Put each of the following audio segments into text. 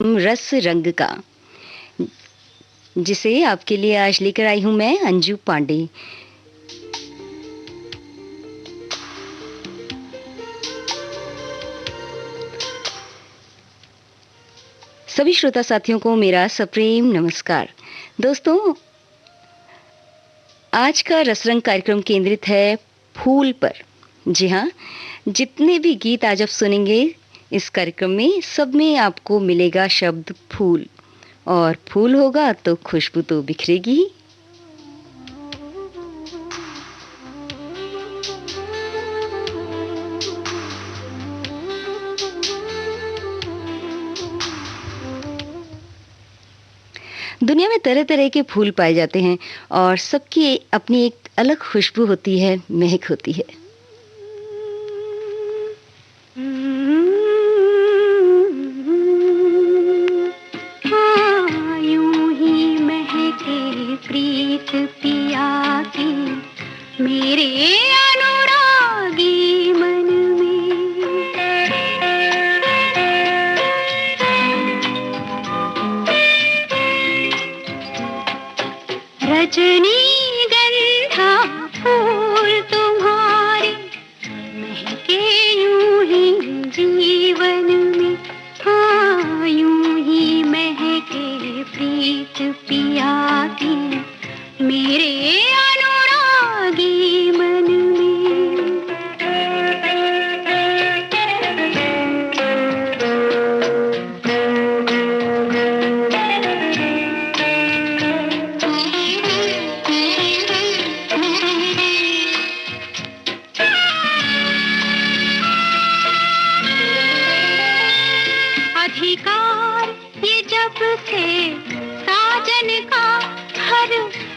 रस रंग का, जिसे आपके लिए आज लेकर आई हूँ मैं अंजू पांडे। सभी श्रोता साथियों को मेरा सप्रेम नमस्कार। दोस्तों, आज का रसरंग कार्यक्रम केंद्रित है फूल पर। जी हाँ, जितने भी गीत आज आप सुनेंगे इस कार्यक्रम में, सब में आपको मिलेगा शब्द फूल, और फूल होगा तो खुशबू तो बिखरेगी ही। दुनिया में तरह तरह के फूल पाए जाते हैं और सबकी अपनी एक अलग खुशबू होती है, महक होती है। हाँ, यूं ही महके प्रीत पिया की मेरे अनुरागी मन में। रजनीगंधा फूल तुम्हारे महके यूं ही जीवन में। हाँ, यूं ही महके प्रीत पिया की मेरे अनुरागी मन में। अधिकार ये जब से साजन का हर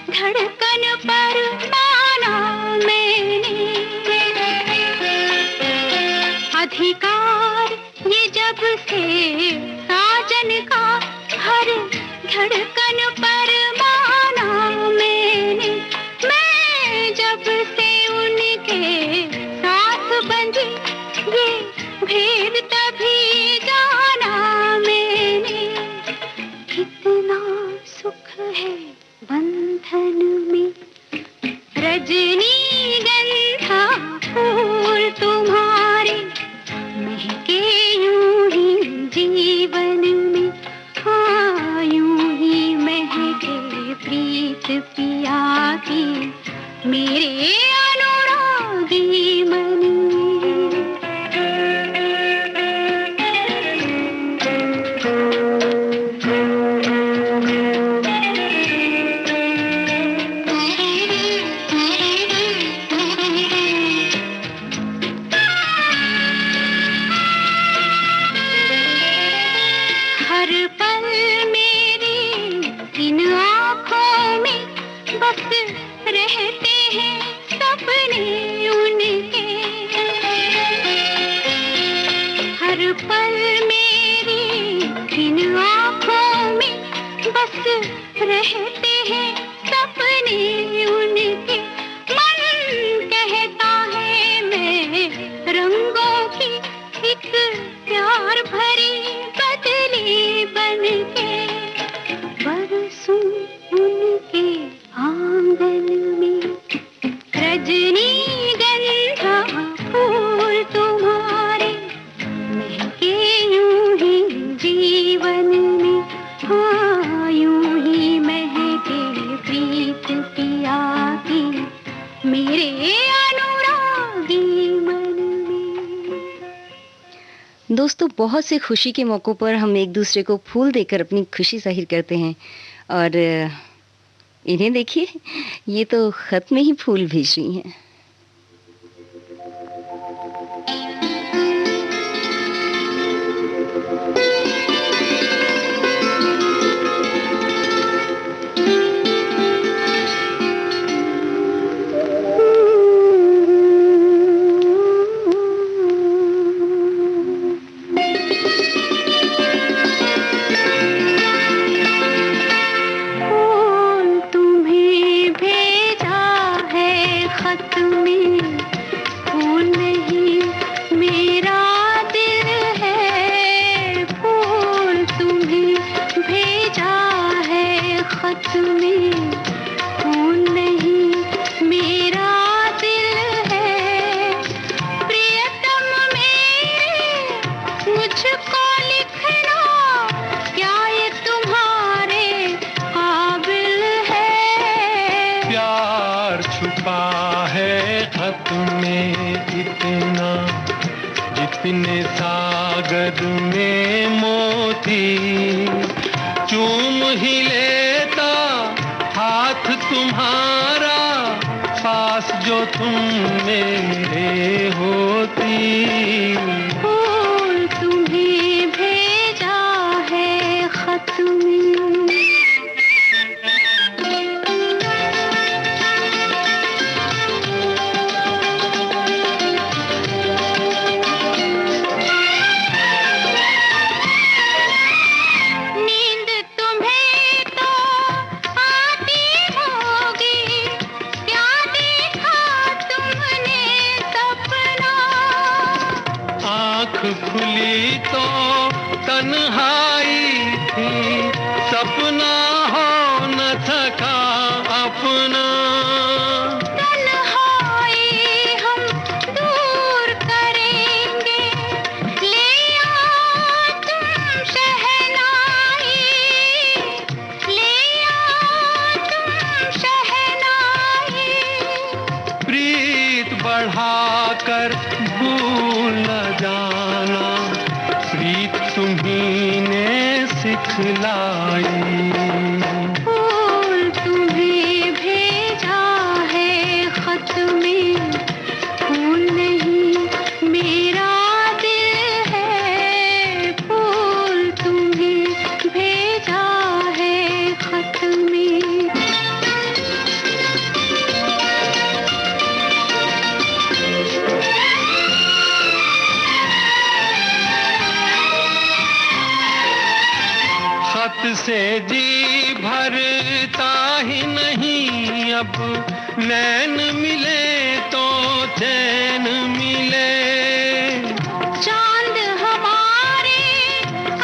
धड़कन पर माना मैंने। अधिकार ये जब से साजन का हर धड़कन पर माना मैंने। मैं जब से उनके साथ बंधी ये भेद तभी जाना मैंने। कितना सुख है बंधन में। रजनीगंधा फूल तुम्हारे महके यूं ही जीवन में। हाँ, यूं ही महके प्रीत पिया की मेरे अनुरागी मन में। हर पल मेरी इन आँखों में बस रहते हैं सपने उनके। हर पल मेरी इन आँखों में बस रहते हैं सपने उनके। मन कहता है मैं रंगों की एक प्यार भरी बदली बनके बरसूं उनके आंगन में। रजनीगंधा फूल तुम्हारे महके यूं ही जीवन में। हाँ, यूं ही महके प्रीत पिया की मेरे अनुरागी मन में। दोस्तों, बहुत से खुशी के मौक़ों पर हम एक दूसरे को फूल देकर अपनी खुशी ज़ाहिर करते हैं, और इन्हें देखिए, ये तो ख़त में ही फूल भेज रही हैं। फूल तुम्हें भेजा है खत कद में मोती, चूम ही लेता हाथ तुम्हारा, पास जो तुम मेरे होती। फूल तुम्हें भेजा है खत में, नींद तुम्हें तो आती होगी, क्या देखा तुमने सपना। आँख खुली तो तन्हाई थी, सपना हो न सका अपना। तन्हाई हम दूर करेंगे, ले आओ तुम शहनाई, ले आओ तुम शहनाई। प्रीत बढ़ाकर भूल न जाना, प्रीत तुम्ही ने सिखलाई। फूल तुम्हें भेजा है खत में, फूल नहीं मेरा दिल है, फूल तुम्हें भेजा है खत में। खत से जी भरता ही नहीं, अब नैन मिले तो चैन मिले। चांद हमारे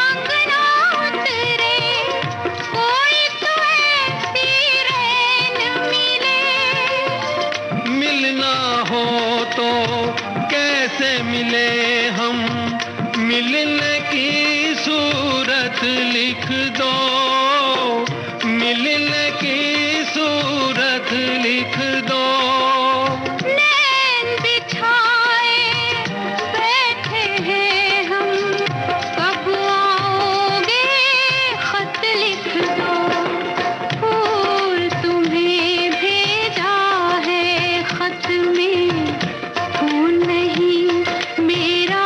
अंगना उतरे, कोई तो ऐसी रैन मिले। मिलना हो तो कैसे मिले हम, मिलने की सूरत लिख दो, मिलने की सूरत लिख दो। नैन बिछाए बैठे हैं हम, कब आओगे खत लिख दो। फूल तुम्हें भेजा है खत में, फूल नहीं मेरा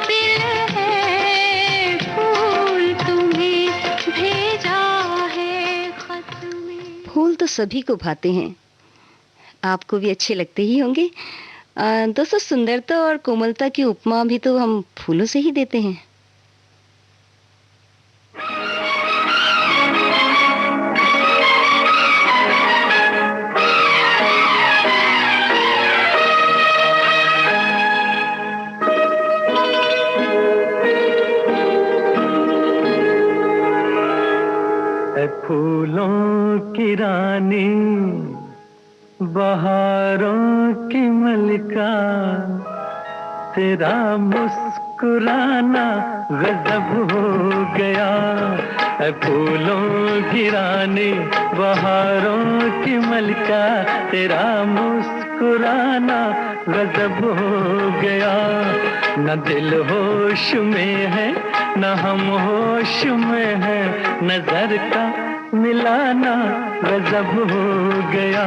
दिल है, फूल तुम्हें भेजा है खत में। फूल तो सभी को भाते हैं, आपको भी अच्छे लगते ही होंगे। दोस्तों, सुंदरता और कोमलता की उपमा भी तो हम फूलों से ही देते हैं। ऐ फूलों की रानी, बहारों की मलिका, तेरा मुस्कुराना गजब हो गया। ऐ फूलों की रानी, बहारों की मलिका, तेरा मुस्कुराना गजब हो गया। न दिल होश में है न हम होश में है, नजर का मिलाना गजब हो गया।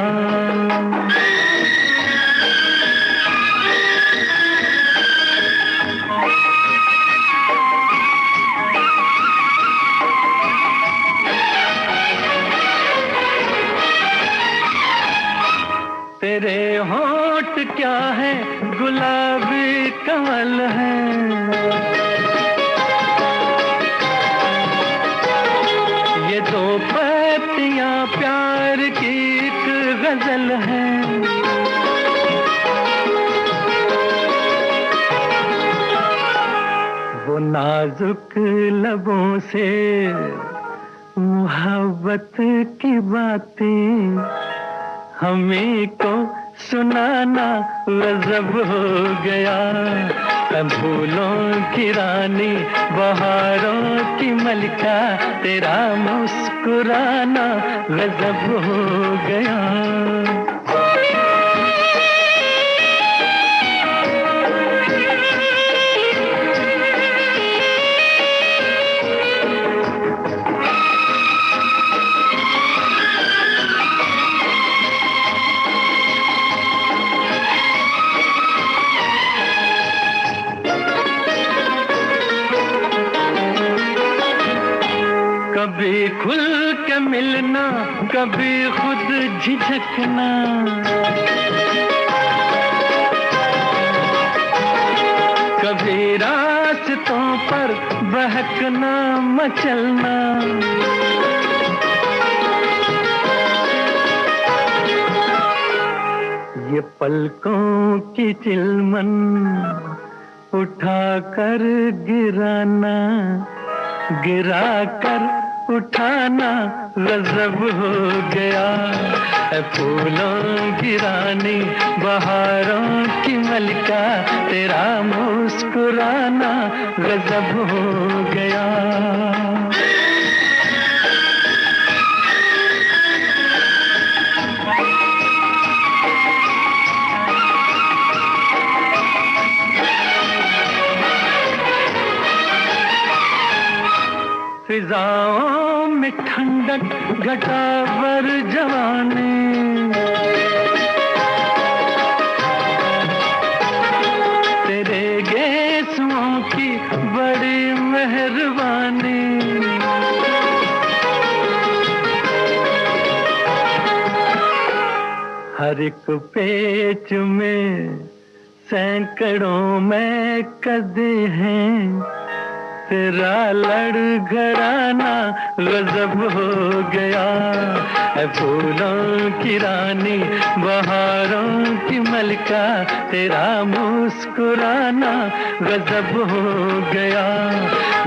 तेरे होठ क्या है, गुलाबी कमल है, ये दो पत्तियां प्यार की एक गजल है। वो नाजुक लबों से मोहब्बत की बातें हमें को सुनाना गजब हो गया। फूलों की रानी, बहारों की मलिका, तेरा मुस्कुराना गजब हो गया। कभी खुल के मिलना, कभी खुद झिझकना, कभी रास्तों पर बहकना मचलना। ये पलकों की चिलमन उठा कर गिराना, गिरा कर उठाना गजब हो गया। फूलों की रानी बहारों की मलिका, तेरा मुस्कुराना गजब हो गया। फिजाओं में ठंडक घटा बर जवानी, तेरे गेसुओं की बड़ी मेहरबानी। हर एक पेच में सैकड़ों में कदे हैं, तेरा लड़खड़ाना गजब हो गया। फूलों की रानी बहारों की मलिका, तेरा मुस्कुराना गजब हो गया।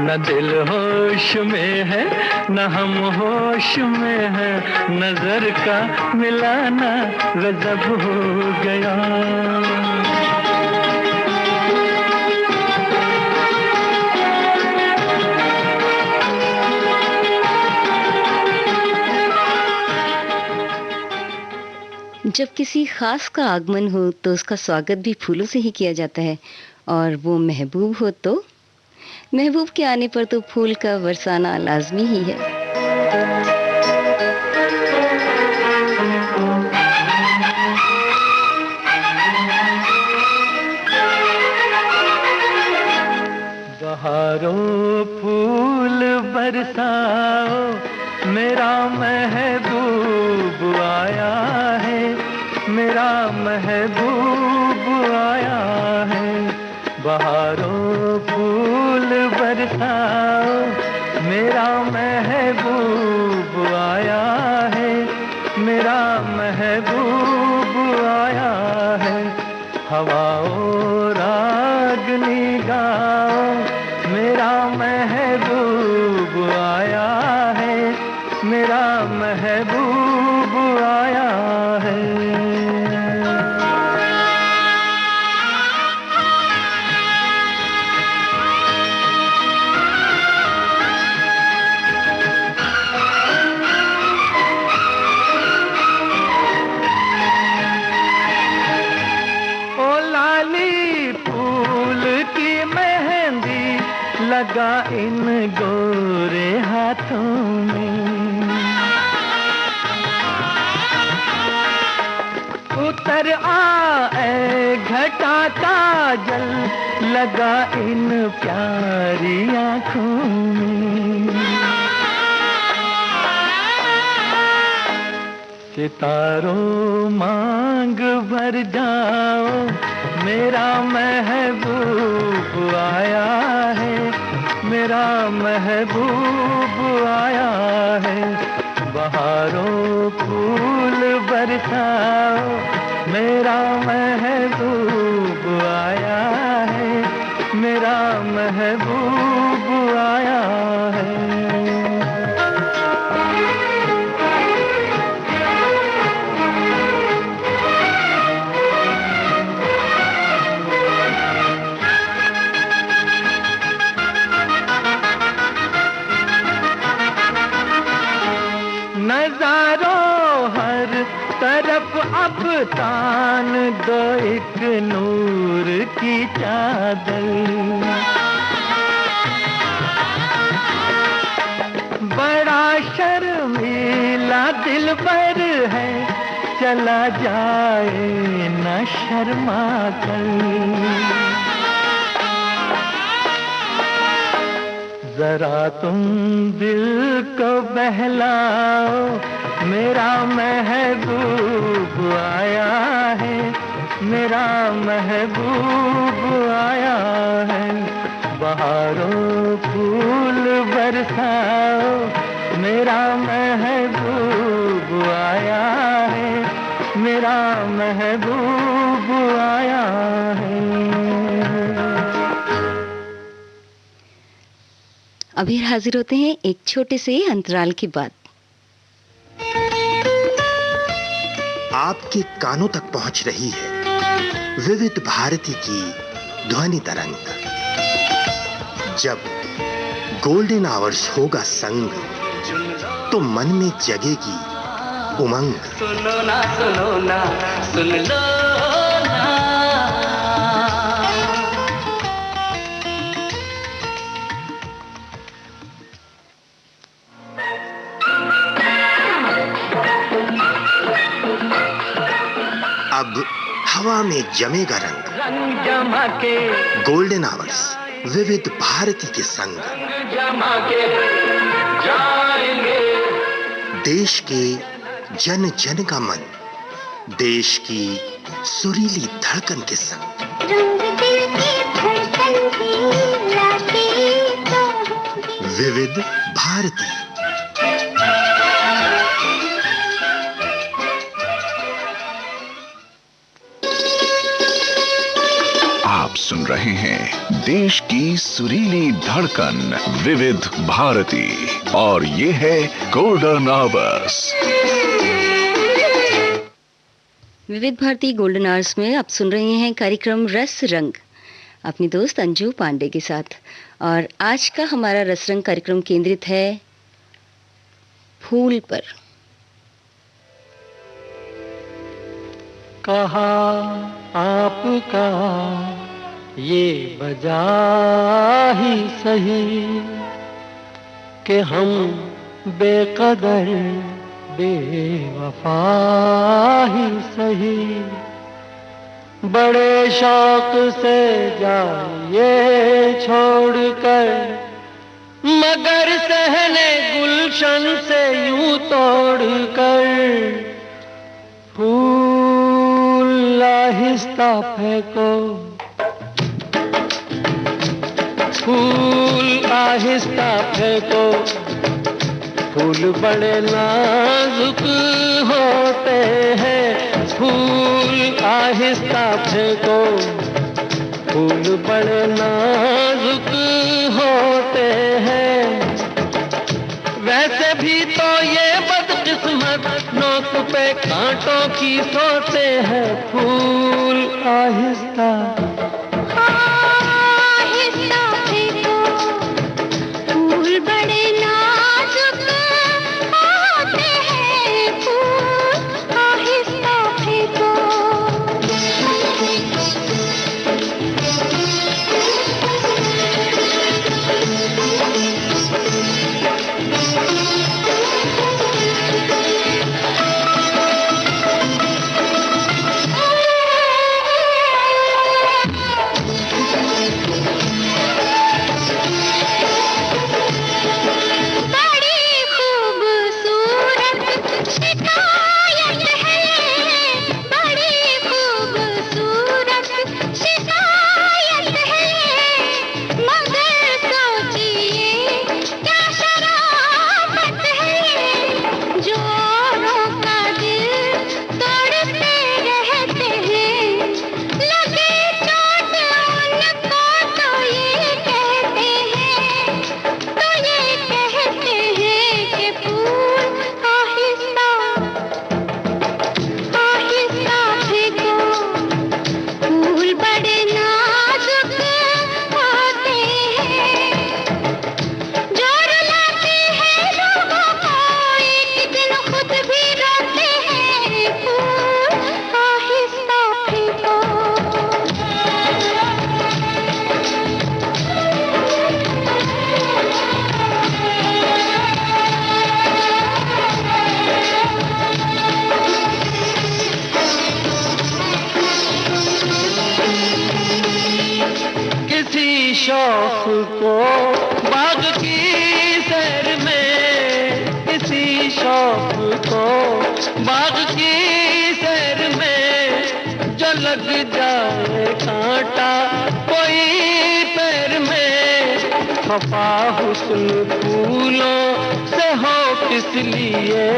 न दिल होश में है न हम होश में है, नजर का मिलाना गजब हो गया। जब किसी खास का आगमन हो तो उसका स्वागत भी फूलों से ही किया जाता है, और वो महबूब हो तो महबूब के आने पर तो फूल का बरसाना लाजमी ही है। बहारों फूल बरसाओ, मेरा महबूब आया है, मेरा महबूब आया है। बहारों फूल बरसाओ, मेरा महबूब आया है, मेरा महबूब आया है। हवाओं रागनी गाओ, मेरा महबूब आया है, मेरा महबूब आया है। लगा इन गोरे हाथों में, उतर आए घटा काजल लगा इन प्यारी आँखों में। सितारों मांग भर जाओ, मेरा महबूब आया है, मेरा महबूब आया है। बहारों फूल बरसाओ, मेरा महबूब आया है, मेरा महबूब आया है। नजारों हर तरफ अब तान दो एक नूर की चादर, बड़ा शर्मीला दिलबर है, चला जाए न शर्मा कर। जरा तुम दिल को बहलाओ, मेरा महबूब आया है, मेरा महबूब आया है। बहारों फूल बरसाओ, मेरा महबूब आया है, मेरा महबूब आया है। अभी हाजिर होते हैं एक छोटे से अंतराल के बाद। आपके कानों तक पहुंच रही है विविध भारती की ध्वनि तरंग। जब गोल्डन आवर्स होगा संग, तो मन में जगेगी उमंग। सुनो ना सुनो ना सुन लो ना। अब हवा में जमेगा रंग, रंग जमा के, गोल्डन आवर्स विविध भारती के संग। रंग जमा के जाएंगे। देश के जन जन का मन, देश की सुरीली धड़कन के संग। रंग दिल की धड़कन की लाके तो होंगे। विविध भारती। आप सुन रहे हैं देश की सुरीली धड़कन विविध भारती, और ये है गोल्डन आवर्स। विविध भारती गोल्डन आवर्स में आप सुन रहे हैं कार्यक्रम रस रंग अपनी दोस्त अंजू पांडे के साथ। और आज का हमारा रस रंग कार्यक्रम केंद्रित है फूल पर। कहा आपका ये बजा ही सही कि हम बेकदर बेवफा ही सही। बड़े शौक से जाइए छोड़कर, मगर सहने गुलशन से यूं तोड़कर। फूल आहिस्ता फेंको, फूल आहिस्ता फेंको। फूल बड़े नाजुक होते हैं, फूल आहिस्ता फेंको। फूल बड़े नाजुक होते हैं। वैसे भी तो ये बदकिस्मत नोक पे कांटों की सोते हैं। फूल आहिस्ता आहिस्ता फेंको, फूल बड़े नाजुक होते हैं। फूल आहिस्ता फेंको। खौफ को, बाग की सैर में जो लग जाए कांटा कोई पैर में, खफा हुस्न फूलों से हो किस लिए,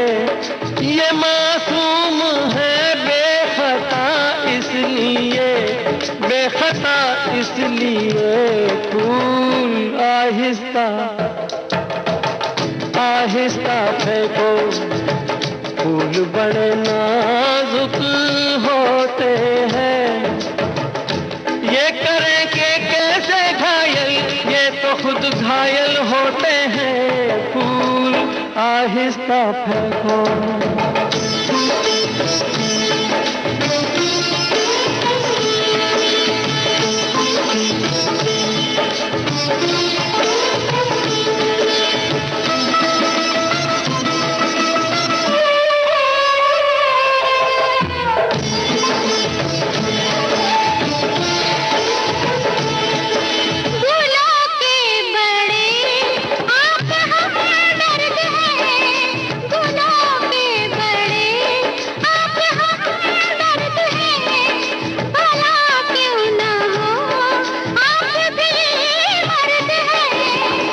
ये मासूम है बेखता इसलिए, बेखता इसलिए। फूल आहिस्ता आहिस्ता फेंको, फूल बड़े नाजुक होते हैं, ये करें कि कैसे घायल, ये तो खुद घायल होते हैं। फूल आहिस्ता फेंको।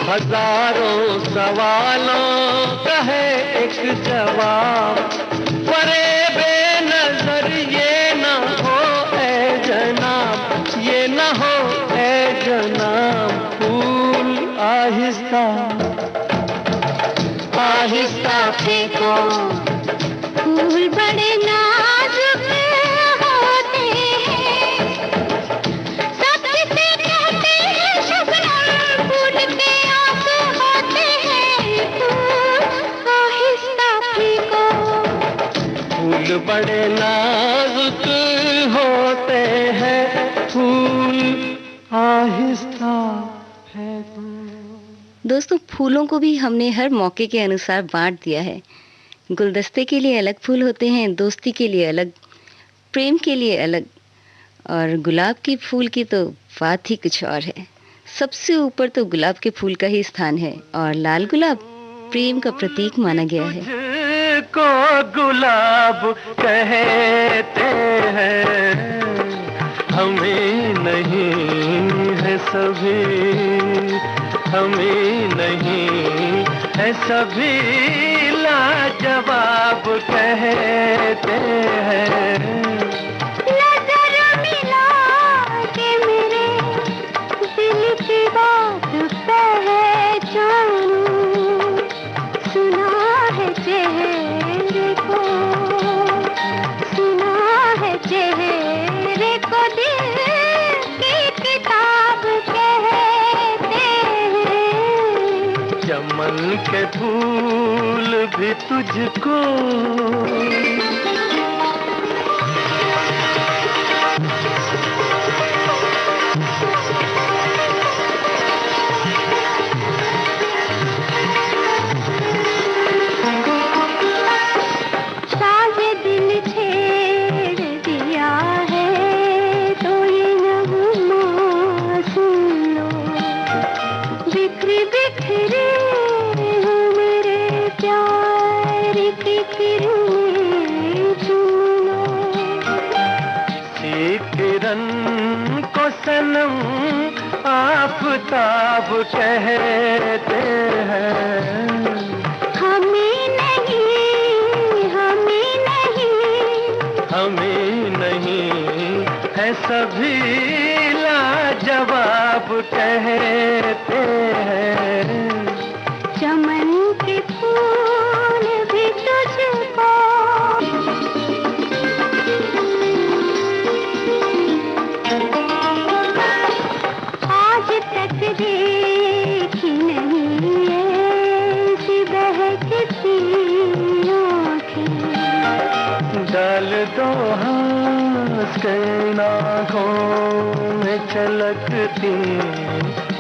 हजारों सवालों का है एक जवाब, परे बेनजर ये ना हो ए जनाब, ये ना हो ए जनाब। फूल आहिस्ता आहिस्ता फेंको, फूल बड़े नाजुक होते हैं, सबसे कहते हैं शबनम फूल के आंसू होते हैं। फूल आहिस्ता फेंको, फूल बड़े नाजुक होते हैं, फूल आहिस्ता फेंको। दोस्तों, फूलों को भी हमने हर मौके के अनुसार बांट दिया है। गुलदस्ते के लिए अलग फूल होते हैं, दोस्ती के लिए अलग, प्रेम के लिए अलग, और गुलाब की फूल की तो बात ही कुछ और है। सबसे ऊपर तो गुलाब के फूल का ही स्थान है, और लाल गुलाब प्रेम का प्रतीक माना गया है। को गुलाब कहते हैं, हमें नहीं है सभी, हमें नहीं है सभी लाजवाब कहते हैं। नजर मिला के मेरे दिल की बात पहचानूं, सुना है चेहरे को, सुना है चेहरे को, दिल की किताब कहते हैं। चमन के फूल भी तुझको शायद दिल छेड़ दिया है तो ये नगमा सुन लो, बिखरे बिखरे हैं मेरे प्यार की किरणें, सुन लो। सी किरण को सनम आफताब कहते हैं। हमें नहीं, हमें नहीं, हमें नहीं है सभी लाजवाब कहते हैं। चमन के फूल भी तुझको, आज तक देखी नहीं ऐसी बहकती आँखें। डाल दो हंस के आँखों में छलकती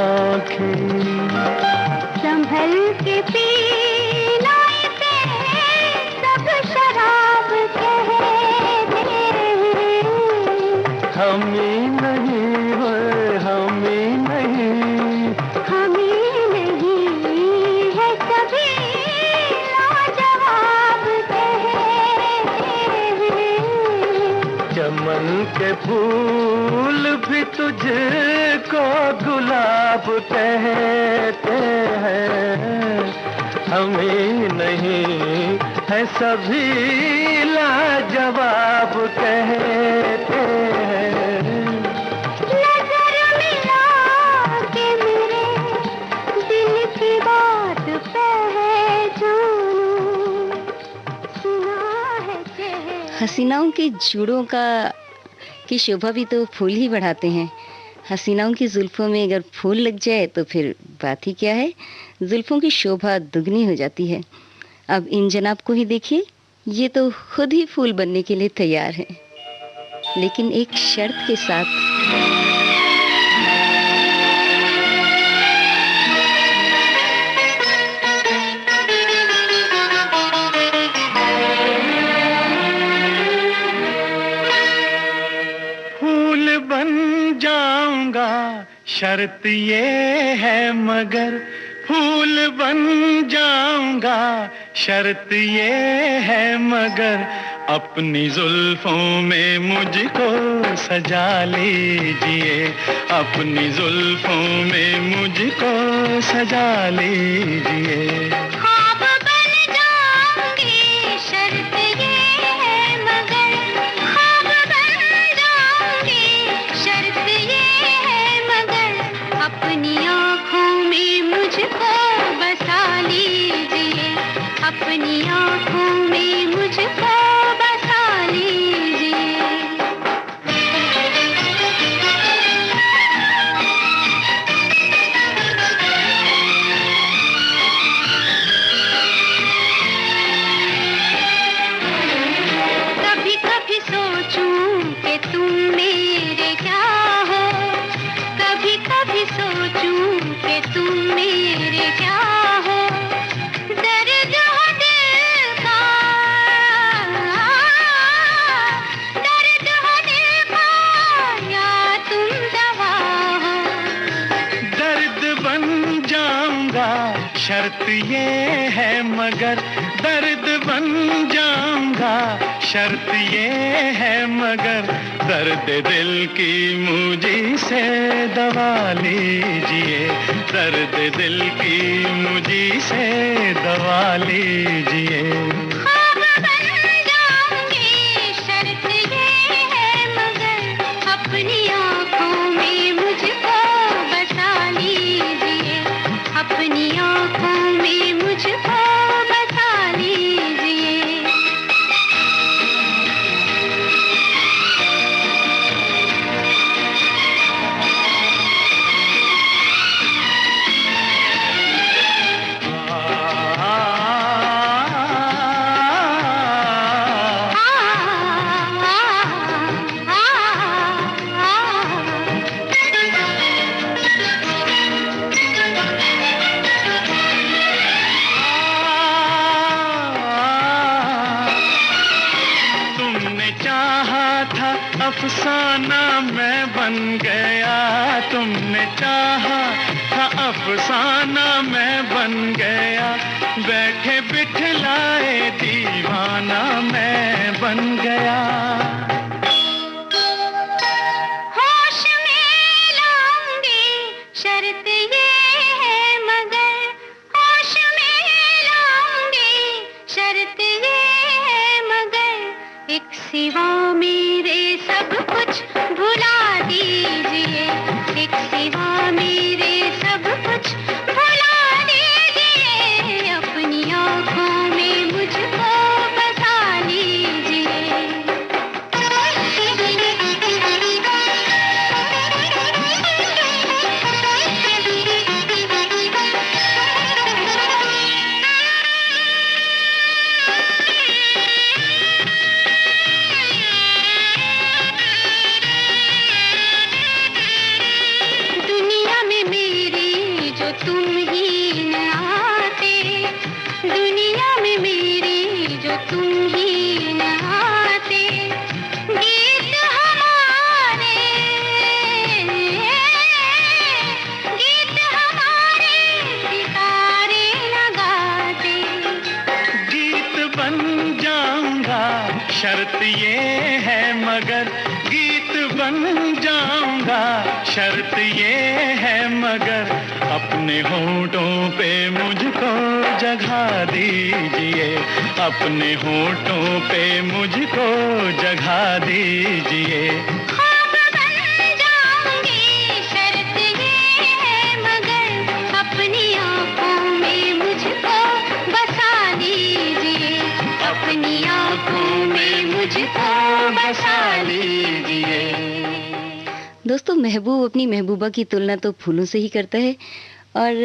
आँखें। संभल के पीना इसे सब शराब कहते हैं। हमें नहीं है, हमें नहीं, हमें नहीं है सभी लाजवाब के फूल भी तुझको गुलाब कहते हैं, हमें नहीं है सभी लाजवाब कहते हैं। नजर मिला के मेरे दिल की बात पहचानूं, सुना है चेहरा। हसीनाओं के जुड़ों की शोभा भी तो फूल ही बढ़ाते हैं। हसीनाओं की जुल्फों में अगर फूल लग जाए तो फिर बात ही क्या है, जुल्फों की शोभा दुगनी हो जाती है। अब इन जनाब को ही देखिए, ये तो खुद ही फूल बनने के लिए तैयार हैं, लेकिन एक शर्त के साथ। फूल बन जाऊंगा शर्त ये है मगर, फूल बन जाऊंगा शर्त ये है मगर, अपनी जुल्फों में मुझको सजा लीजिए, अपनी जुल्फों में मुझको सजा लीजिए। ख्वाब बन जाऊंगी शर्त ये है मगर, ख्वाब बन जाऊंगी शर्त ये है मगर, अपनी आँखों में मुझको बसा लीजिए, अपनी आँखों में मुझको बसा लीजिए। कभी कभी सोचूं कि तुम मेरे क्या हो, कभी कभी सोचूं कि तुम मेरे क्या हो, दर्द हो दिल का, दर्द हो दिल का, या तुम दवा हो। दर्द बन जाऊंगा शर्त ये है मगर, दर्द बन जाऊंगा शर्त ये है मगर, दर्द दिल की मुझी से दवा लीजिए, दर्द दिल की मुझी से दवा लीजिए। ख्वाब बन जाऊंगी शर्त ये है मगर, अपनी आँखों में मुझको बसा लीजिए, अपनी आँखों में मुझको बसा लीजिए। तुमने चाहा था अफसाना मैं बन गया, तुमने चाहा था अफसाना मैं बन गया, बैठे बिठलाए दीवाना मैं बन गया। होश में लाऊंगी शर्त ये है मगर, होश में लाऊंगी शर्त ये है मगर, एक सिवा मेरे सब कुछ भुला दीजिए, एक सिवा मेरे सब कुछ भुला दीजिए, अपनी आँखों में मुझको बसा लीजिए। दुनिया में मेरी जो तुम ही न आते, दुनिया में मेरी जो तुम ही न आते, गीत हमारे, गीत हमारे सितारे न गाते। गीत बन जाऊंगा शर्त ये है मगर, गीत बन जाऊंगा, शर्त ये है मगर अपने होठों पे मुझको जगह दीजिए, अपने होठों पे मुझको जगह दीजिए। ख्वाब बन जाऊंगी, शर्त ये है मगर अपनी आंखों में मुझको बसा दीजिए, अपनी आंखों में मुझको बसा लीजिए। दोस्तों, महबूब अपनी महबूबा की तुलना तो फूलों से ही करता है और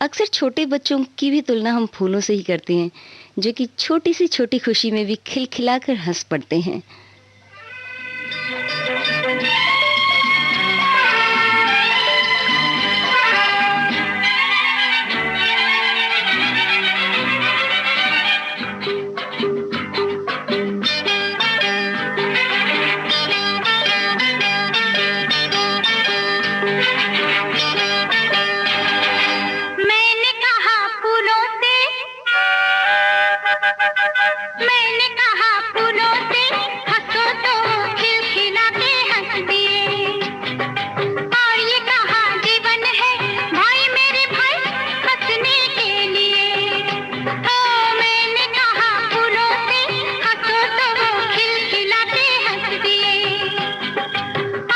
अक्सर छोटे बच्चों की भी तुलना हम फूलों से ही करते हैं, जो कि छोटी सी छोटी खुशी में भी खिलखिलाकर हंस पड़ते हैं। मैंने कहा फूलों से, मैंने कहा फूलों से हंसो तो खिलखिला के हंस दिए, और ये कहा जीवन है भाई मेरे भाई हंसने के लिए। ओ मैंने कहा फूलों से हंसो तो खिलखिला के हंस दिए,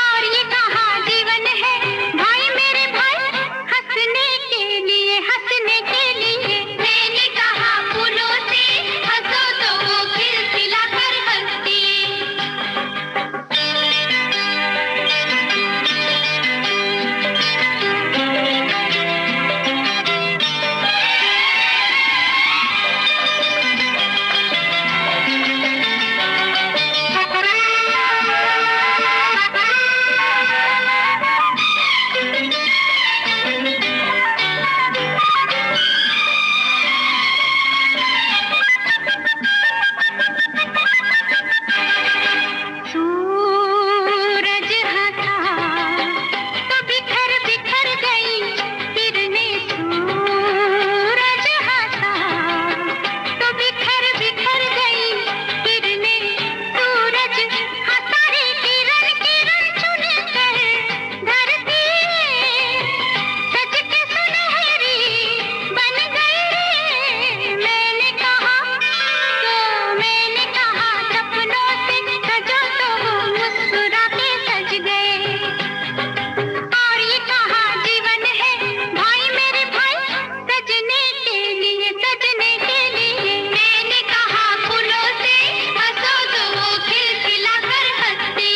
और ये कहा जीवन है भाई मेरे भाई हंसने के लिए, हंसने के लिए। मैंने कहा फूलों से हंसो तो वो खिलखिला कर हंसती। सूरज हंसा तो बिखर बिखर गई किरणें, सूरज हंसा तो बिखर बिखर गई किरणें, सूरज हंसा रे किरण किरण चुन कर धरती सज के सुनहरी बन गई रे। मैंने कहा सपनों से सजो तो वो मुस्कुरा के सज गए, और ये कहा जीवन है भाई मेरे भाई सजने के लिए, सजने के लिए। मैंने कहा फूलों से हंसो तो वो खिलखिला कर हंसती।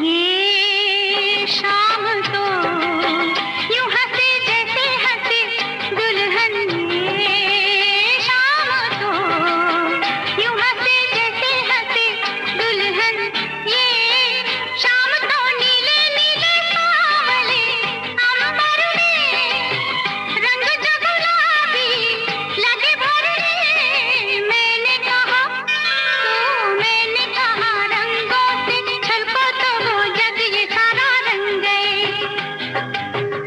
ये शाम तो यूं हंसे जैसे हंसे दुल्हन, ये शाम तो यूं हंसे जैसे हंसे दुल्हन, ये शाम तो नीले नीले सांवले अंबर में रंग जो गुलाबी लगे भरने। मैंने कहा रंगों से छलको तो वो जग ये सारा रंग गए,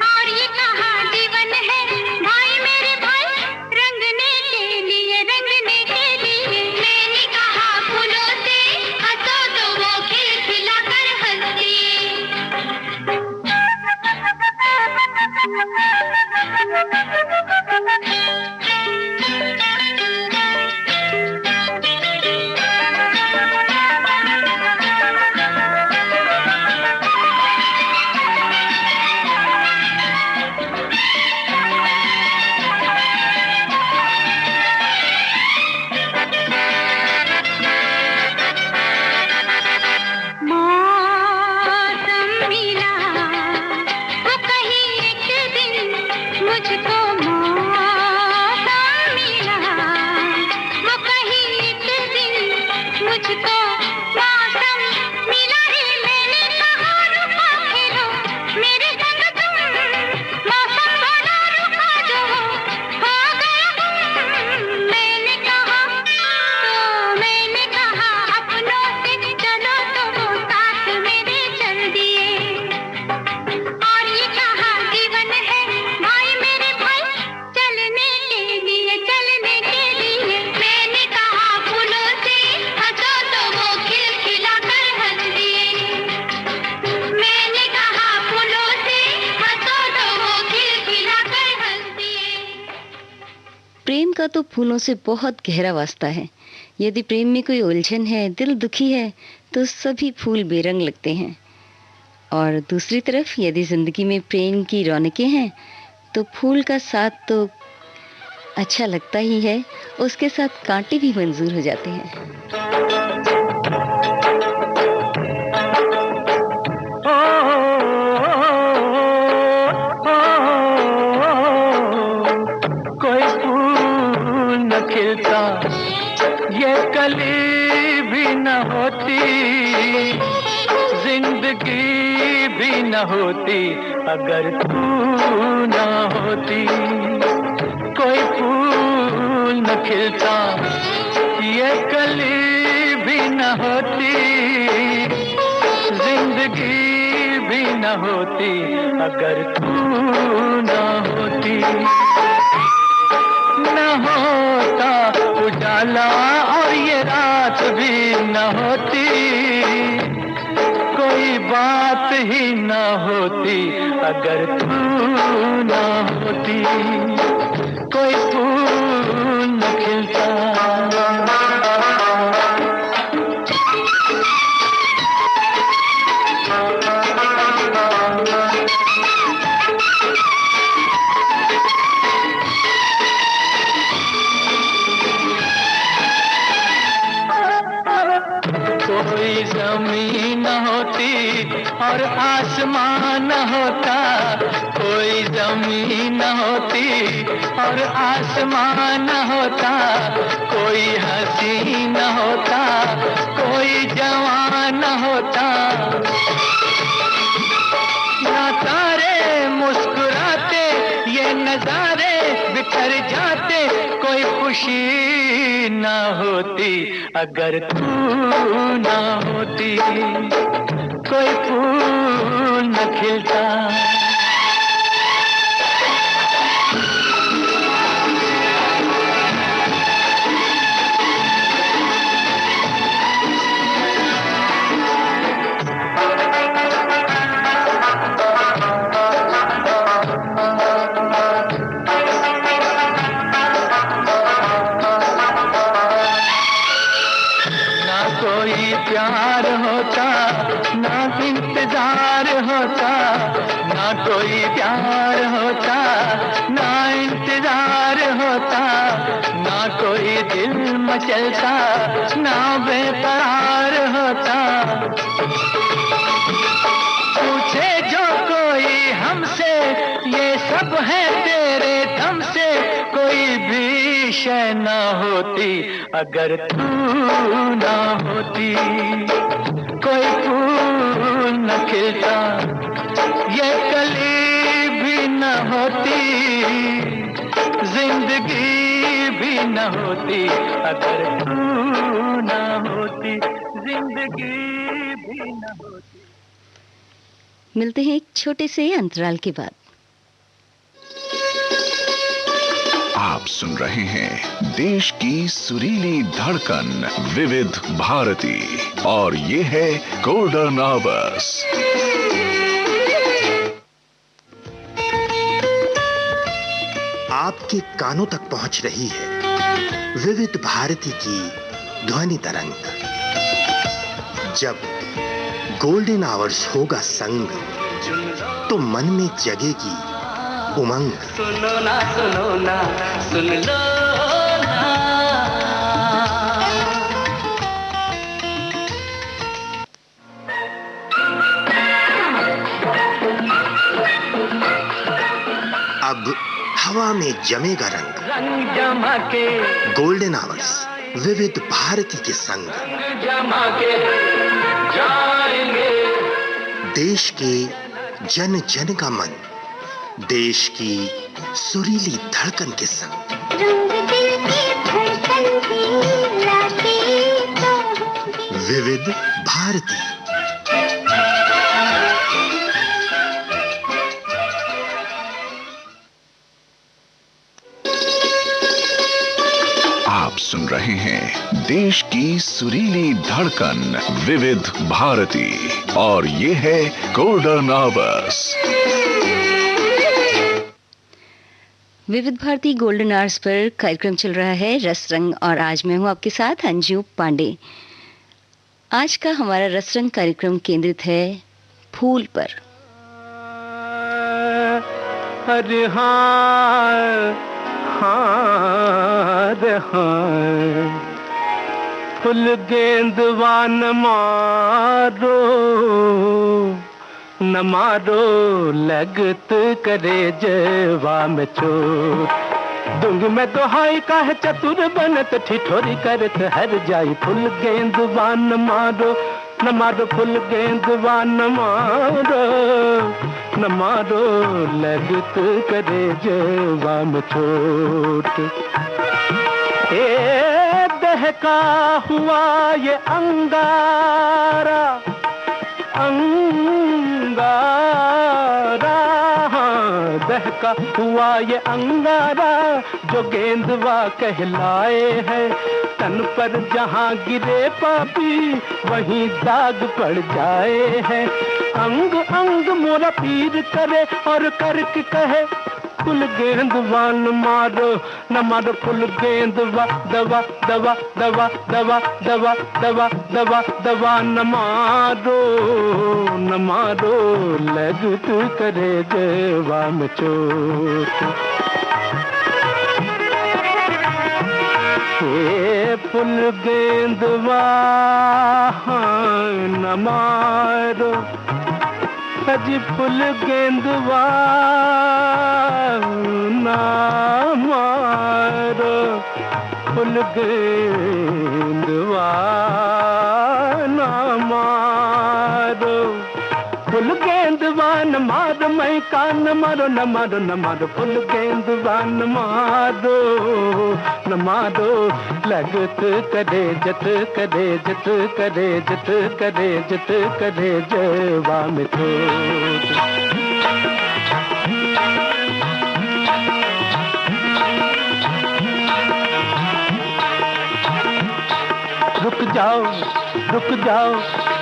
और ये कहा जीवन है भाई मेरे भाई प्रेम का तो फूलों से बहुत गहरा वास्ता है। यदि प्रेम में कोई उलझन है, दिल दुखी है, तो सभी फूल बेरंग लगते हैं। और दूसरी तरफ यदि जिंदगी में प्रेम की रौनकें हैं, तो फूल का साथ तो अच्छा लगता ही है, उसके साथ कांटे भी मंजूर हो जाते हैं। कोई फूल न खिलता, ये कली भी न होती, जिंदगी भी न होती अगर तू न होती। कोई फूल न खिलता, ये कली भी न होती, जिंदगी भी न होती अगर तू न होती। न होता उजाला और ये रात भी न होती, कोई बात ही न होती अगर तू न होती। कोई फूल न खिलता। कोई जमीन न होती और आसमान न होता, कोई जमीन न होती और आसमान न होता, कोई हंसी न होता, कोई जवान न होता। ना तारे मुस्कुराते, ये नजारे बिखर जाते, कोई खुशी न होती अगर तू न होती। कोई फूल न खिलता। प्यार होता ना इंतजार होता, ना कोई प्यार होता ना इंतजार होता, ना कोई दिल मचलता ना बेकरार होता। पूछे जो कोई हमसे, ये सब है तेरे दम से, कोई भी शय ना होती अगर तू ना होती। कोई फूल न खिलता, ये कली भी न होती, जिंदगी भी न होती अगर तू ना होती, जिंदगी भी न होती। मिलते हैं एक छोटे से अंतराल के बाद। आप सुन रहे हैं देश की सुरीली धड़कन विविध भारती और ये है गोल्डन आवर्स। आपके कानों तक पहुंच रही है विविध भारती की ध्वनि तरंग। जब गोल्डन आवर्स होगा संग, तो मन में जगेगी उमंग। सुनो ना सुन लो ना। अब हवा में जमेगा रंग, रंग जमा के गोल्डन आवर्स विविध भारती के संग। रंग जमा के जाएंगे। देश के जन जन का मन, देश की सुरीली धड़कन के संग। रंग दिल की धड़कन की लाते तो विविध भारती। आप सुन रहे हैं देश की सुरीली धड़कन विविध भारती और ये है गोल्डन आवर्स। विविध भारती गोल्डन आवर्स पर कार्यक्रम चल रहा है रस रंग और आज मैं हूं आपके साथ अंजू पांडे। आज का हमारा रस रंग कार्यक्रम केंद्रित है फूल पर। अरे हाँ हाँ रे हाँ, फुल गेंदवा न मारो न मारो, लगत करे जवा में चोट। दूंगी मैं दोहाई काहे चतुर बनत, ठिठोरी करत हर जाई। फुल गेंदवा न मारो न मारो, फुल गेंदवा न मारो न मारो, लगत करे जवा में चोट। ए दहका हुआ ये अंगारा अंगारा, दहका हुआ ये अंगारा, जो गेंदवा कहलाए है। तन पर जहाँ गिरे पापी वहीं दाग पड़ जाए हैं। अंग अंग मोरा पीर करे और करके कहे, फुल गेंदवा न मारो न मारो, फुल गेंदवा दवा दवा दवा दवा दवा दवा दवा दवा न मारो न मारो, लगत करे जवा में चोट। हे फुल गेंदवा न मारो, अजी फुल गेंदवा ना मारो, फुल गेंदवा ना मारो, फुल गेंदवा न मारो, मैं कान मारो न मारो न मारो, फुल गेंदवा न मारो न मारो, लगत करे जत करे जत करे जत करे जत करे जवा में चोट। रुक जाओ रुक जाओ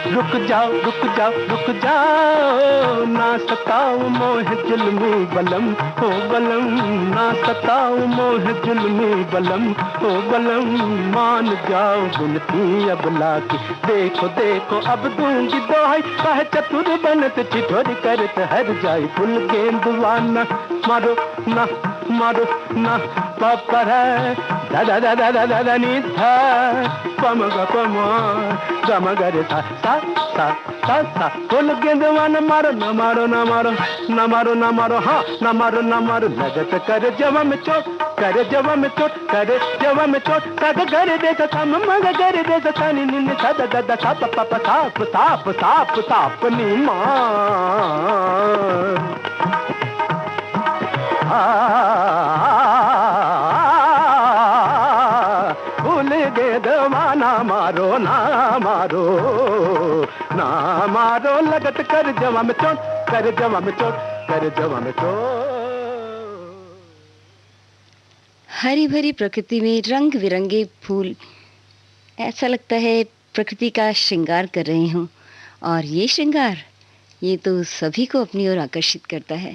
रुक जाओ रुक जाओ रुक जाओ, ना सताओ मोह जुल्मी बलम हो बलम, ना सताओ मोह जुल्मी बलम हो बलम। मान जाओ बिनती अब लाके, देखो देखो अब दूंगी दोहाई, काहे चतुर बनत ठिठोरी करत हर जाई। फुल गेंदवा न मारो न मारो न, पापर है दादा दादा दादा दादा नी था, पम ग पम गम गर सा सा सा सा सा। फुल गेंदवा न मारो न मारो न मारो न मारो न मारो, हाँ न मारो न मारो, लगत कर जवा में चोट, कर जवा में चोट, कर जवा में चोट। सद कर दे सा मग कर दे सा नी नी सा दा दा सा प प साप साप साप साप नी मां। फूल गेंदवा ना मारो ना मारो ना मारो, लगत कर जवा में चोट, कर जवा में चोट, कर जवा में चोट। हरी भरी प्रकृति में रंग बिरंगे फूल, ऐसा लगता है प्रकृति का श्रृंगार कर रहे हों, और ये श्रृंगार ये तो सभी को अपनी ओर आकर्षित करता है।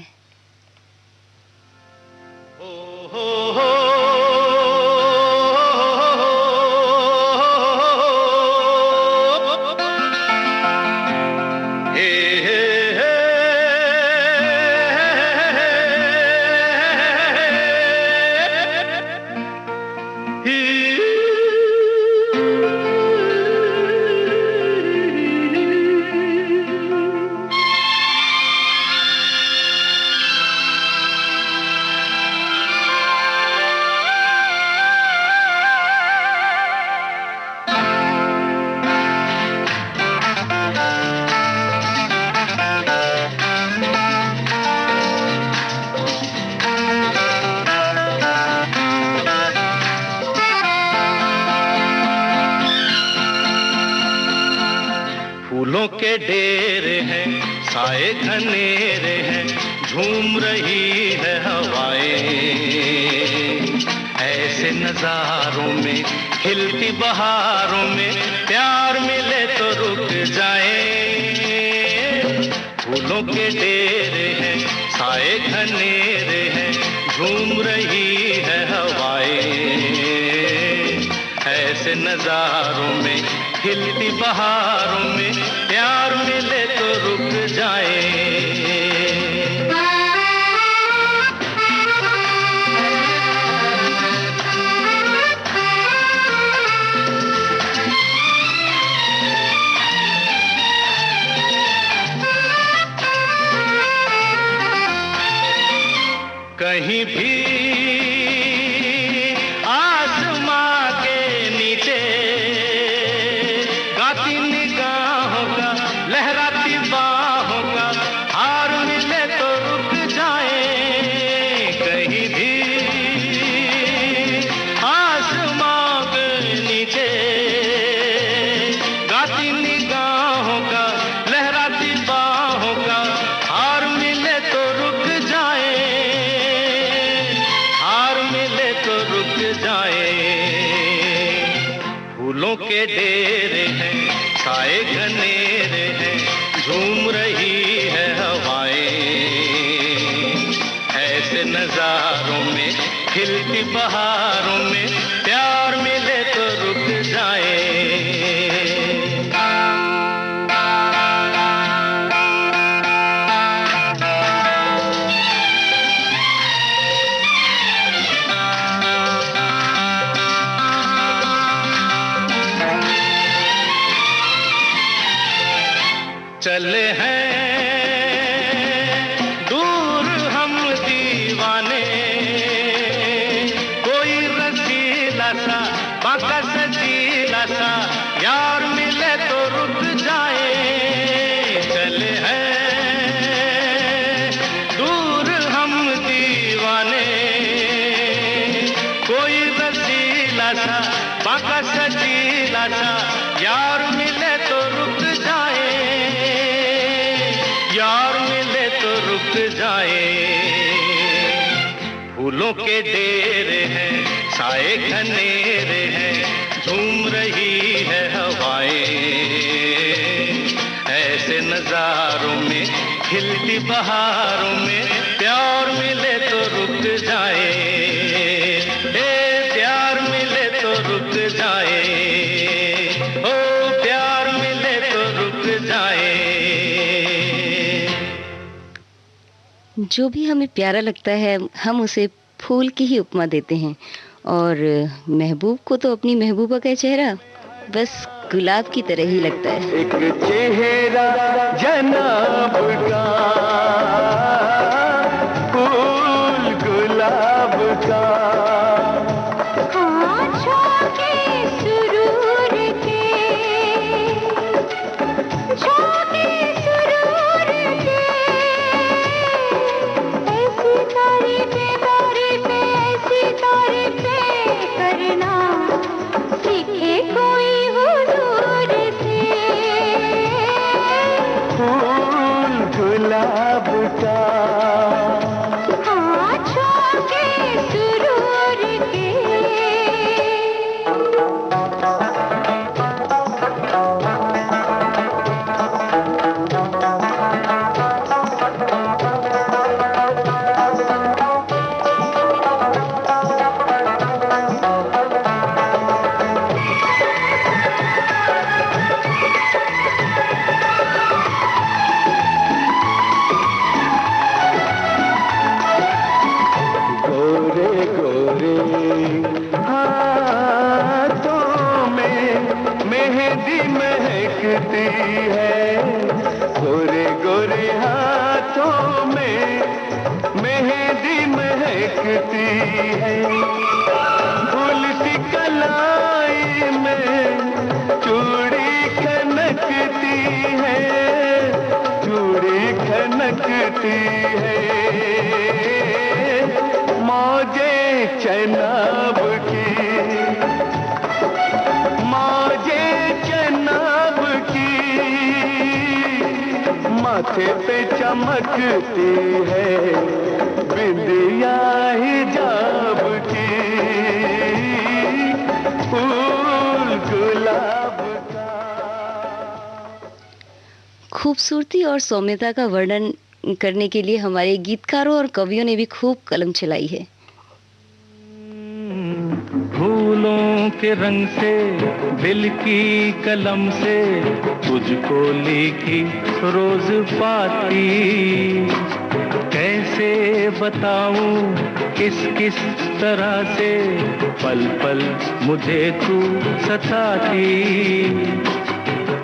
फूलों के डेरे हैं, साए घनेरे हैं, झूम रही है हवाएं। ऐसे नजारों में, खिलती बहारों में, प्यार मिले तो रुक जाए। फूलों के डेरे हैं, साए घनेरे हैं, झूम रही है हवाएं, ऐसे नजारों में खिलती बहारों में प्यार मिले तो रुक जाए। कहीं भी आसमां के नीचे गाती निगाहों का, लहराती बाहों का हार मिले तो रुक जाए। कहीं भी आसमां के नीचे गाती निगाहों का, लहराती बाहों का हार मिले तो रुक जाए, फूलों के डेरे हैं, साए घनेरे हैं, झूम रही है हवाएं, ऐसे नजारों में खिलती बहारों में प्यार मिले तो रुक जाए। चले हैं दूर हम दीवाने, कोई रसीला सा बाका सजीला सा यार मिले तो रुक जाए। चले हैं दूर हम दीवाने, कोई रसीला सा बाका सजीला सा यार मिले तो रुक जाए, यार मिले तो रुक जाए। फूलों के डेरे हैं, साए घनेरे हैं, झूम रही है हवाएं, ऐसे नजारों में खिलती बहारों में प्यार मिले तो रुक जाए, प्यार मिले तो रुक जाए, ओ प्यार मिले तो रुक जाए। जो भी हमें प्यारा लगता है हम उसे फूल की ही उपमा देते हैं, और महबूब को तो अपनी महबूबा का चेहरा बस गुलाब की तरह ही लगता है। एक चेहरा जनाब का, फूल गुलाब का, माथे पे चमकती है बिंदिया हिजाब की, फूल गुलाब का। खूबसूरती और सौम्यता का वर्णन करने के लिए हमारे गीतकारों और कवियों ने भी खूब कलम चलाई है। फूलों के रंग से दिल की कलम से तुझको लिखी रोज पाती, कैसे बताऊं किस किस तरह से पल पल मुझे तू सताती।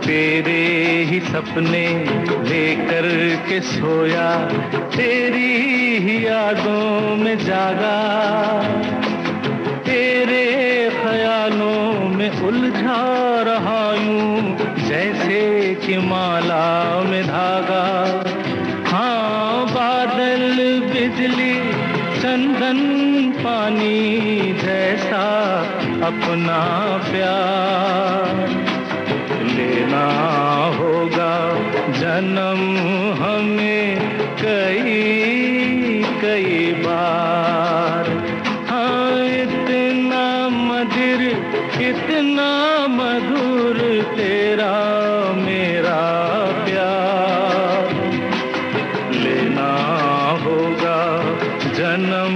तेरे ही सपने लेकर के सोया, तेरी ही यादों में जागा, तेरे ख्यालों में उलझा रहा यूं जैसे कि माला में धागा। हाँ, बादल बिजली चंदन पानी जैसा अपना प्यार लेना होगा जन्म हमें कई कई बार। हाँ, इतना मधुर इतना मधुर तेरा मेरा प्यार लेना होगा जन्म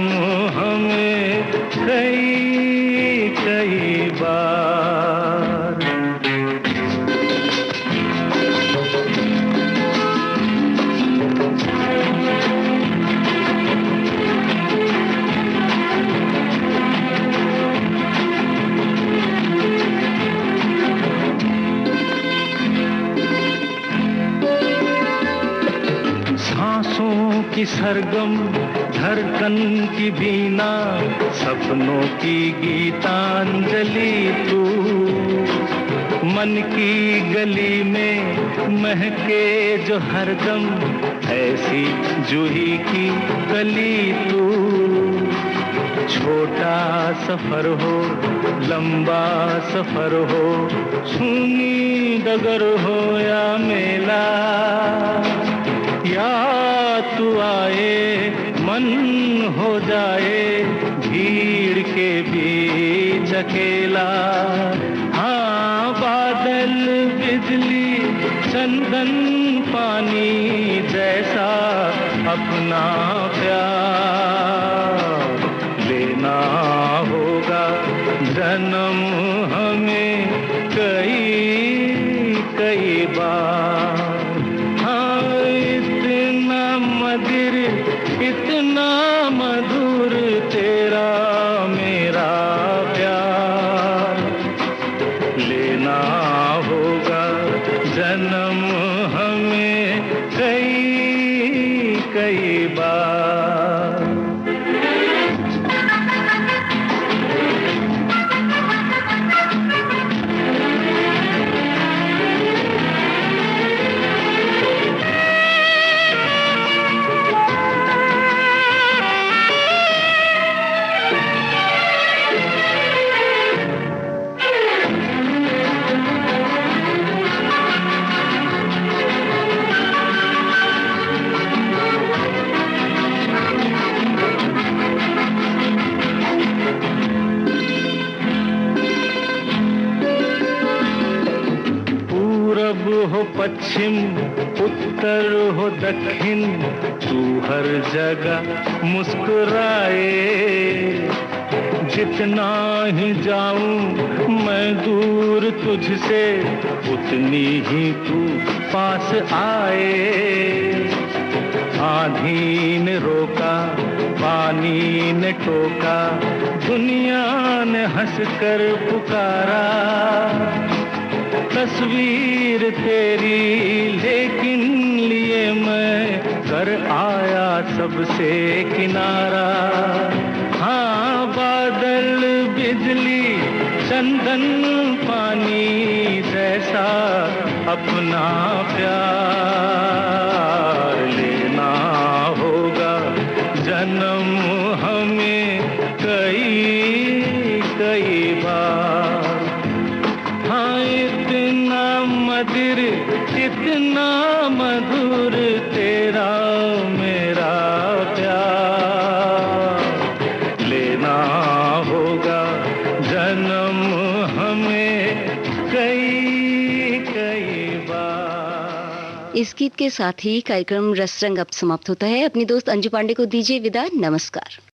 हमें कई कई बार। सांसों की सरगम धड़कन की बीना, सपनों की गीतांजलि तू, मन की गली में महके जो हरदम ऐसी जूही की कली तू। छोटा सफर हो लंबा सफर हो, सुनी डगर हो या मेला, या तू आए मन हो जाए भीड़ के बीच अकेला। हाँ, बादल बिजली चंदन पानी जैसा अपना प्यार लेना होगा जन्म हमें कई कई बार। इतना मधुर तेरा मेरा प्यार लेना होगा जन्म हमें कई कई बार। हो पश्चिम उत्तर हो दक्षिण, तू हर जगह मुस्कुराए। जितना ही जाऊं मैं दूर तुझसे, उतनी ही तू पास आए। आंधी ने रोका पानी ने टोका, दुनिया ने हंसकर पुकारा। तस्वीर तेरी लेकिन लिए मैं कर आया सबसे किनारा। हाँ, बादल बिजली चंदन पानी जैसा अपना प्यार लेना होगा जन्म हमें कई कई बार। हाँ, इतना मधुर तेरा मेरा प्यार लेना होगा जन्म हमें कई कई बार। इस गीत के साथ ही कार्यक्रम रसरंग अब समाप्त होता है। अपनी दोस्त अंजू पांडे को दीजिए विदा। नमस्कार।